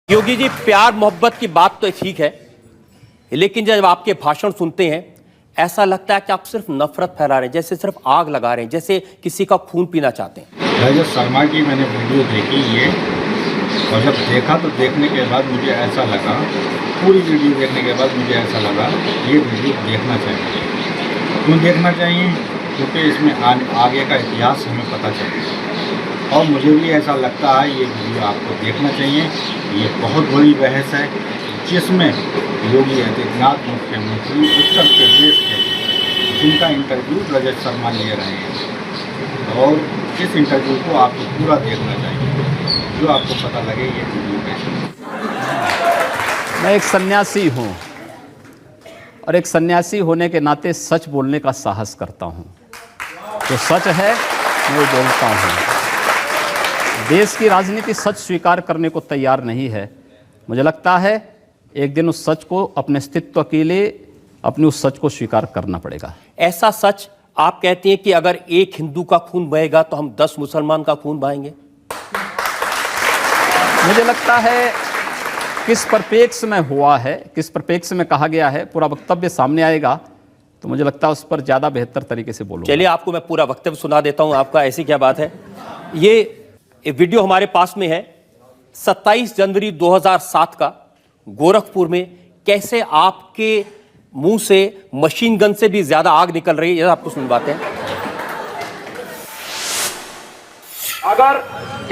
योगी जी, प्यार मोहब्बत की बात तो ठीक है, लेकिन जब आपके भाषण सुनते हैं ऐसा लगता है कि आप सिर्फ नफरत फैला रहे हैं, जैसे सिर्फ आग लगा रहे हैं, जैसे किसी का खून पीना चाहते हैं। रजत शर्मा की मैंने वीडियो देखी ये, और जब देखा तो देखने के बाद मुझे ऐसा लगा, पूरी वीडियो देखने के बाद मुझे ऐसा लगा ये वीडियो देखना चाहिए। क्यों देखना चाहिए? क्योंकि इसमें आगे का इतिहास हमें पता चलेगा, और मुझे भी ऐसा लगता है ये वीडियो आपको देखना चाहिए। ये बहुत बड़ी बहस है जिसमें योगी आदित्यनाथ मुख्यमंत्री उत्तर प्रदेश के, जिनका इंटरव्यू रजत शर्मा ले रहे हैं, और इस इंटरव्यू को आपको पूरा देखना चाहिए, जो आपको पता लगे ये वीडियो कैसे। मैं एक सन्यासी हूँ और एक सन्यासी होने के नाते सच बोलने का साहस करता हूँ। जो सच है मैं बोलता हूँ। देश की राजनीति सच स्वीकार करने को तैयार नहीं है। मुझे लगता है एक दिन उस सच को, अपने अस्तित्व के लिए अपने उस सच को स्वीकार करना पड़ेगा। ऐसा सच आप कहते हैं कि अगर एक हिंदू का खून बहेगा तो हम 10 मुसलमान का खून बहाएंगे? मुझे लगता है किस परिप्रेक्ष्य में हुआ है, किस परिप्रेक्ष्य में कहा गया है, पूरा वक्तव्य सामने आएगा तो मुझे लगता है उस पर ज़्यादा बेहतर तरीके से बोलूँगा। चलिए, आपको मैं पूरा वक्तव्य सुना देता हूँ आपका। ऐसी क्या बात है। ये वीडियो हमारे पास में है 27 जनवरी 2007 का, गोरखपुर में कैसे आपके मुंह से मशीन गन से भी ज्यादा आग निकल रही है, ये आपको सुनवाते हैं। अगर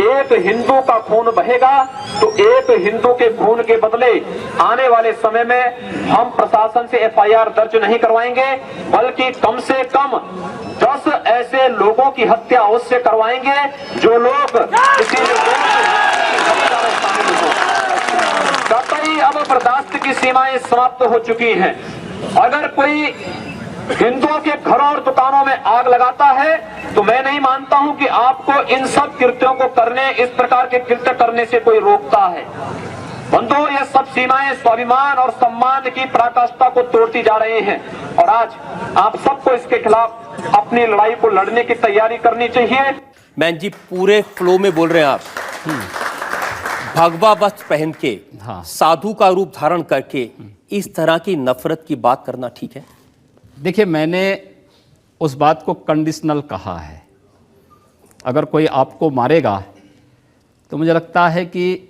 एक हिंदू का खून बहेगा तो एक हिंदू के खून के बदले आने वाले समय में हम प्रशासन से एफआईआर दर्ज नहीं करवाएंगे, बल्कि कम से कम 10 ऐसे लोगों की हत्या उससे करवाएंगे जो लोग किसी कतई अब बर्दाश्त की सीमाएं समाप्त हो चुकी हैं। अगर कोई हिंदुओं के घरों और दुकानों में आग लगाता है तो मैं नहीं मानता हूं कि आपको इन सब कृत्यों को करने, इस प्रकार के कृत्य करने से कोई रोकता है। बंधुओं, ये सब सीमाएं स्वाभिमान और सम्मान की पराकाष्ठा को तोड़ती जा रही हैं, और आज आप सबको इसके खिलाफ अपनी लड़ाई को लड़ने की तैयारी करनी चाहिए। मैन जी, पूरे फ्लो में बोल रहे हैं आप। भगवा वस्त्र पहन के, हाँ, साधु का रूप धारण करके इस तरह की नफरत की बात करना ठीक है? देखिए, मैंने उस बात को कंडीशनल कहा है। अगर कोई आपको मारेगा तो मुझे लगता है कि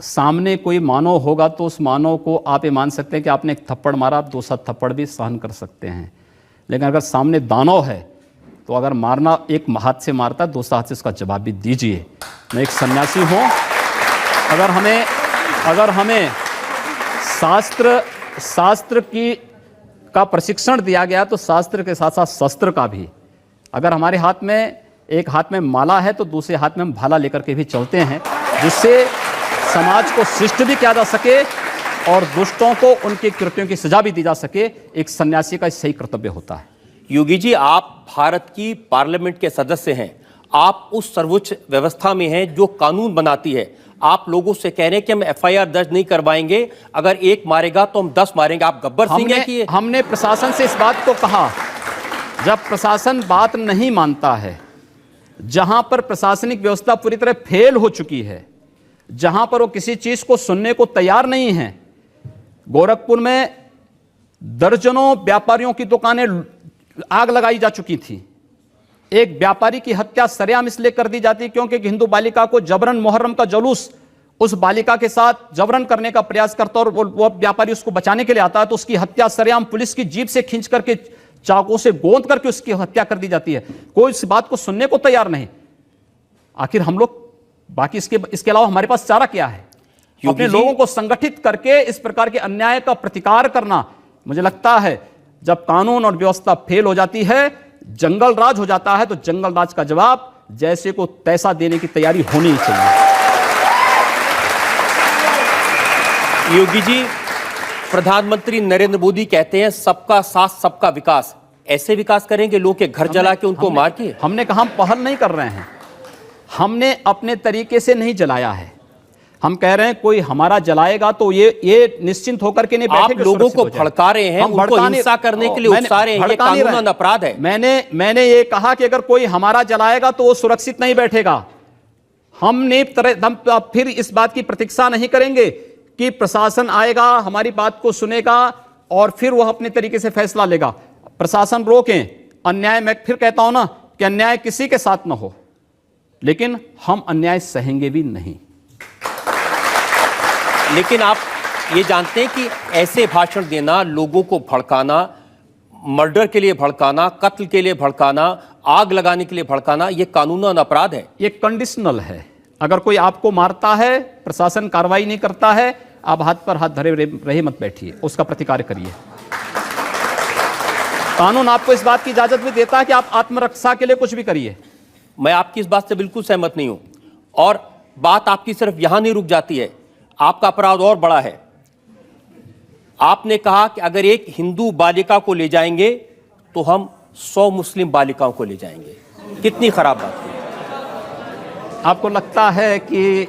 सामने कोई मानव होगा तो उस मानव को आप ये मान सकते हैं कि आपने एक थप्पड़ मारा, आप दूसरा थप्पड़ भी सहन कर सकते हैं। लेकिन अगर सामने दानव है तो अगर मारना, एक हाथ से मारता है, दूसरा हाथ से उसका जवाब भी दीजिए। मैं एक सन्यासी हूँ। अगर हमें शास्त्र का प्रशिक्षण दिया गया तो शास्त्र के साथ साथ शस्त्र का भी। अगर हमारे हाथ में, एक हाथ में माला है तो दूसरे हाथ में हम भाला लेकर के भी चलते हैं, जिससे समाज को शिष्ट भी किया जा सके और दुष्टों को उनके कृत्यों की सजा भी दी जा सके। एक सन्यासी का सही कर्तव्य होता है। योगी जी, आप भारत की पार्लियामेंट के सदस्य हैं, आप उस सर्वोच्च व्यवस्था में हैं जो कानून बनाती है। आप लोगों से कह रहे हैं कि हम एफआईआर दर्ज नहीं करवाएंगे, अगर एक मारेगा तो हम 10 मारेंगे। आप गब्बर सिंह हैं कि हमने प्रशासन से इस बात को कहा। जब प्रशासन बात नहीं मानता है, जहां पर प्रशासनिक व्यवस्था पूरी तरह फेल हो चुकी है, जहां पर वो किसी चीज को सुनने को तैयार नहीं है। गोरखपुर में दर्जनों व्यापारियों की दुकानें आग लगाई जा चुकी थी। एक व्यापारी की हत्या सरेआम इसलिए कर दी जाती क्योंकि हिंदू बालिका को जबरन, मुहर्रम का जुलूस उस बालिका के साथ जबरन करने का प्रयास करता और वो व्यापारी उसको बचाने के लिए आता है तो उसकी हत्या सरेआम पुलिस की जीप से खींच करके, चाकू से गोंद करके उसकी हत्या कर दी जाती है। कोई इस बात को सुनने को तैयार नहीं। आखिर हम लोग बाकी इसके अलावा हमारे पास चारा क्या है? अपने लोगों को संगठित करके इस प्रकार के अन्याय का प्रतिकार करना। मुझे लगता है जब कानून और व्यवस्था फेल हो जाती है, जंगल राज हो जाता है, तो जंगल राज का जवाब जैसे को तैसा देने की तैयारी होनी चाहिए। योगी जी, प्रधानमंत्री नरेंद्र मोदी कहते हैं सबका साथ सबका विकास। ऐसे विकास करेंगे लोग के घर जला के, उनको मार के? हमने कहा हम पहल नहीं कर रहे हैं, हमने अपने तरीके से नहीं जलाया है। हम कह रहे हैं कोई हमारा जलाएगा तो ये निश्चिंत होकर के नहीं बैठे। आप लोगों को भड़का रहे हैं, उनको हिंसा करने के लिए उकसा रहे हैं, ये कानूनन अपराध है। मैंने ये कहा कि अगर कोई हमारा जलाएगा तो वो सुरक्षित नहीं बैठेगा। हम फिर इस बात की प्रतीक्षा नहीं करेंगे कि प्रशासन आएगा, हमारी बात को सुनेगा और फिर वह अपने तरीके से फैसला लेगा। प्रशासन रोकें अन्याय। मैं फिर कहता हूं ना कि अन्याय किसी के साथ ना हो, लेकिन हम अन्याय सहेंगे भी नहीं। लेकिन आप ये जानते हैं कि ऐसे भाषण देना, लोगों को भड़काना, मर्डर के लिए भड़काना, कत्ल के लिए भड़काना, आग लगाने के लिए भड़काना, यह कानूनन अपराध है। ये कंडीशनल है। अगर कोई आपको मारता है, प्रशासन कार्रवाई नहीं करता है, आप हाथ पर हाथ धरे रहे मत बैठिए, उसका प्रतिकार करिए। कानून आपको इस बात की इजाजत भी देता है कि आप आत्मरक्षा के लिए कुछ भी करिए। मैं आपकी इस बात से बिल्कुल सहमत नहीं हूं, और बात आपकी सिर्फ यहां नहीं रुक जाती है, आपका अपराध और बड़ा है। आपने कहा कि अगर एक हिंदू बालिका को ले जाएंगे तो हम 100 मुस्लिम बालिकाओं को ले जाएंगे। कितनी खराब बात है। आपको लगता है कि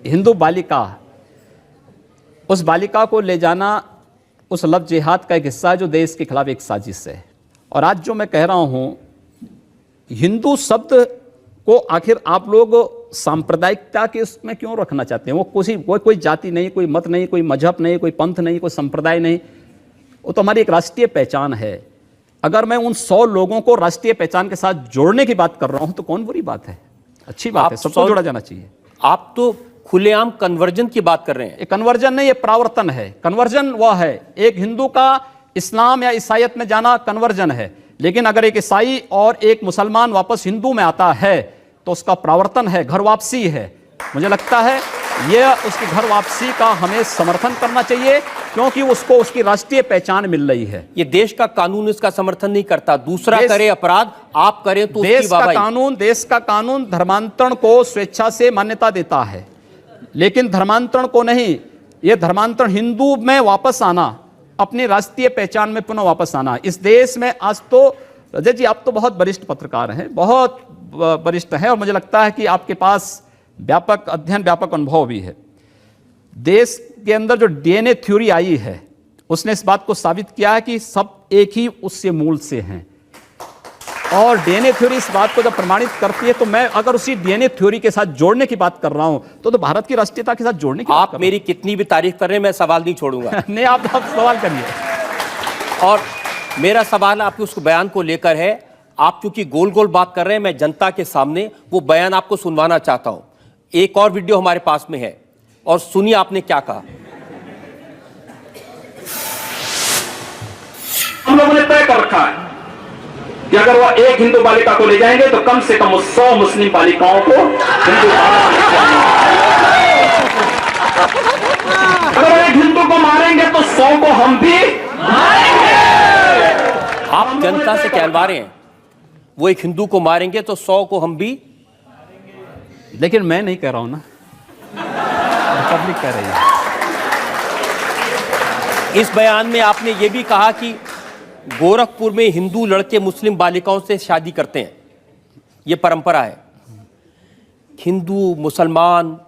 हिंदू बालिका, उस बालिका को ले जाना उस लव जिहाद का एक हिस्सा है जो देश के खिलाफ एक साजिश है। और आज जो मैं कह रहा हूं, हिंदू शब्द को आखिर आप लोग सांप्रदायिकता के उसमें क्यों रखना चाहते हैं? वो कोई जाति नहीं, कोई मत नहीं, कोई मजहब नहीं, कोई पंथ नहीं, कोई संप्रदाय नहीं, वो तो हमारी एक राष्ट्रीय पहचान है। अगर मैं उन 100 लोगों को राष्ट्रीय पहचान के साथ जोड़ने की बात कर रहा हूं तो कौन बुरी बात है? अच्छी बात है, सबको जोड़ा जाना चाहिए। आप तो खुलेआम कन्वर्जन की बात कर रहे हैं। ये कन्वर्जन नहीं, ये प्रावर्तन है। कन्वर्जन वह है, एक हिंदू का इस्लाम या ईसाईयत में जाना कन्वर्जन है। लेकिन अगर एक ईसाई और एक मुसलमान वापस हिंदू में आता है तो उसका प्रावर्तन है, घर वापसी है। मुझे लगता है यह उसकी घर वापसी का हमें समर्थन करना चाहिए, क्योंकि उसको उसकी राष्ट्रीय पहचान मिल रही है। ये देश का कानून इसका समर्थन नहीं करता। दूसरा करे अपराध, आप करें तो देश का कानून धर्मांतरण को स्वेच्छा से मान्यता देता है, लेकिन धर्मांतरण को नहीं। यह धर्मांतरण हिंदू में वापस आना, अपनी राष्ट्रीय पहचान में पुनः वापस आना। इस देश में आज तो अजय जी, आप तो बहुत वरिष्ठ पत्रकार हैं, बहुत वरिष्ठ हैं, और मुझे लगता है कि आपके पास व्यापक अध्ययन, व्यापक अनुभव भी है। देश के अंदर जो डीएनए थ्योरी आई है, उसने इस बात को साबित किया है कि सब एक ही उससे मूल से हैं। और डीएनए थ्योरी इस बात को जब प्रमाणित करती है, तो मैं अगर उसी डीएनए थ्योरी के साथ जोड़ने की बात कर रहा हूं तो भारत की राष्ट्रीयता के साथ जोड़ने की बात कर रहा हूं। आप मेरी कितनी भी तारीफ कर रहे हैं, मैं सवाल नहीं छोड़ूंगा। नहीं, आप सवाल करिए। और मेरा सवाल आपके उस बयान को लेकर है। आप क्योंकि गोल गोल बात कर रहे हैं, मैं जनता के सामने वो बयान आपको सुनवाना चाहता हूं। एक और वीडियो हमारे पास में है, और सुनिए आपने क्या कहा। हम लोगों ने तय कर रखा है कि अगर वो एक हिंदू बालिका को ले जाएंगे तो कम से कम 100 मुस्लिम बालिकाओं को हिंदू अगर एक हिंदू को मारेंगे तो 100 को हम भी मारेंगे। आप जनता से कहलवा रहे हैं, वो एक हिंदू को मारेंगे तो 100 को हम भी। लेकिन मैं नहीं कह रहा हूं ना, पब्लिक कह रही है। इस बयान में आपने ये भी कहा कि गोरखपुर में हिंदू लड़के मुस्लिम बालिकाओं से शादी करते हैं, ये परंपरा है। हिंदू मुसलमान,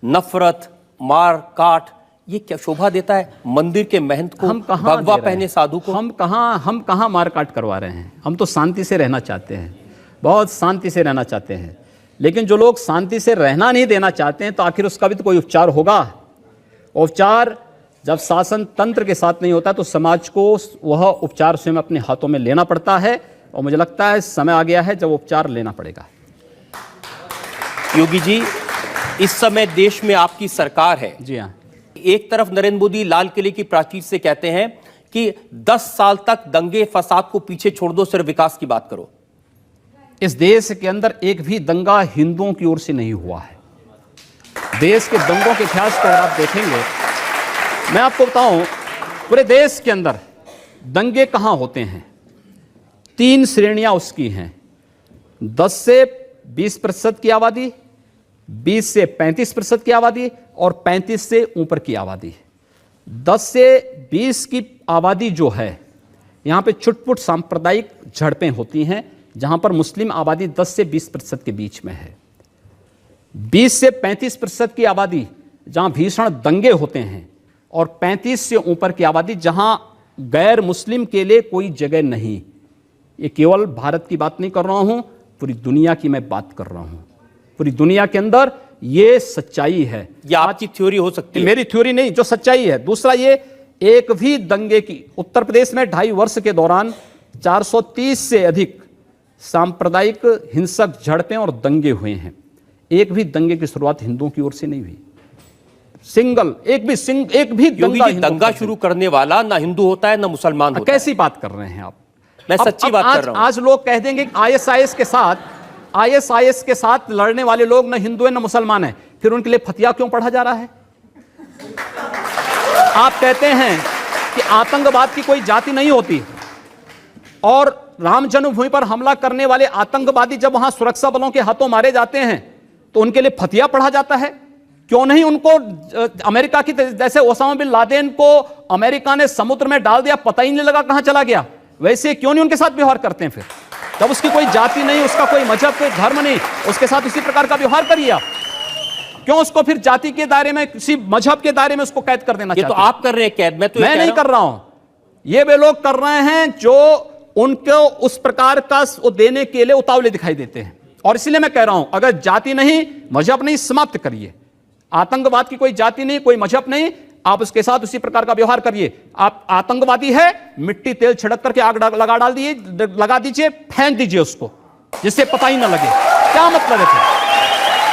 नफरत, मार काट, ये क्या शोभा देता है मंदिर के महंत को, भगवा पहने साधु को? हम कहां मार काट करवा रहे हैं? हम तो शांति से रहना चाहते हैं, बहुत शांति से रहना चाहते हैं। लेकिन जो लोग शांति से रहना नहीं देना चाहते हैं, तो आखिर उसका भी तो कोई उपचार होगा। उपचार जब शासन तंत्र के साथ नहीं होता तो समाज को वह उपचार स्वयं अपने हाथों में लेना पड़ता है, और मुझे लगता है समय आ गया है जब उपचार लेना पड़ेगा। योगी जी, इस समय देश में आपकी सरकार है। जी हाँ। एक तरफ नरेंद्र मोदी लाल किले की प्राचीर से कहते हैं कि 10 साल तक दंगे फसाद को पीछे छोड़ दो, सिर्फ विकास की बात करो। इस देश के अंदर एक भी दंगा हिंदुओं की ओर से नहीं हुआ है। देश के दंगों के इतिहास को अगर आप देखेंगे, मैं आपको बताऊं, पूरे देश के अंदर दंगे कहां होते हैं? 3 श्रेणियां उसकी हैं। 10 से 20% की आबादी, 20 से 35% की आबादी, और 35 से ऊपर की आबादी। 10 से 20 की आबादी जो है, यहां पे छुटपुट सांप्रदायिक झड़पें होती हैं, जहां पर मुस्लिम आबादी 10 से 20% के बीच में है। 20 से 35% की आबादी जहां भीषण दंगे होते हैं, और 35 से ऊपर की आबादी जहां गैर मुस्लिम के लिए कोई जगह नहीं। ये केवल भारत की बात नहीं कर रहा हूं, पूरी दुनिया की मैं बात कर रहा हूं। पूरी दुनिया के अंदर ये सच्चाई है। ये आपकी थ्योरी हो सकती है, मेरी थ्योरी नहीं, जो सच्चाई है। दूसरा, ये एक भी दंगे की, उत्तर प्रदेश में 2.5 वर्ष के दौरान 430 से अधिक सांप्रदायिक हिंसक झड़पें और दंगे हुए हैं। एक भी दंगे की शुरुआत हिंदुओं की ओर से नहीं हुई। एक भी दंगा शुरू करने वाला ना हिंदू होता है ना मुसलमान होता है। कैसी बात कर रहे हैं आप? मैं सच्ची बात कर रहा हूं। आज लोग कह देंगे आईएसआईएस के साथ लड़ने वाले लोग ना हिंदू है ना मुसलमान है, फिर उनके लिए फतिया क्यों पढ़ा जा रहा है? आप कहते हैं कि आतंकवाद की कोई जाति नहीं होती, और राम जन्मभूमि पर हमला करने वाले आतंकवादी जब वहां सुरक्षा बलों के हाथों मारे जाते हैं तो उनके लिए फतिया पढ़ा जाता है। क्यों नहीं उनको अमेरिका की, जैसे ओसामा बिन लादेन को अमेरिका ने समुद्र में डाल दिया, पता ही नहीं लगा कहां चला गया, वैसे क्यों नहीं उनके साथ व्यवहार करते हैं? फिर जब उसकी कोई जाति नहीं, उसका कोई मजहब, कोई धर्म नहीं, उसके साथ इसी प्रकार का व्यवहार करिए आप। क्यों उसको फिर जाति के दायरे में, किसी मजहब के दायरे में उसको कैद कर देना चाहते हैं? तो आप कर रहे हैं कैद, मैं नहीं कर रहा हूं। ये वे लोग कर रहे हैं जो उनको उस प्रकार का वो देने के लिए उतावले दिखाई देते हैं। और इसलिए मैं कह रहा हूं, अगर जाति नहीं, मजहब नहीं, समाप्त करिए। आतंकवाद की कोई जाति नहीं, कोई मजहब नहीं, आप उसके साथ उसी प्रकार का व्यवहार करिए। आप आतंकवादी है, मिट्टी तेल छिड़क करके आग लगा दीजिए, फेंक दीजिए उसको, जिससे पता ही ना लगे। क्या मतलब है?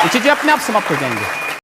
ये चीजें अपने आप समाप्त हो जाएंगे।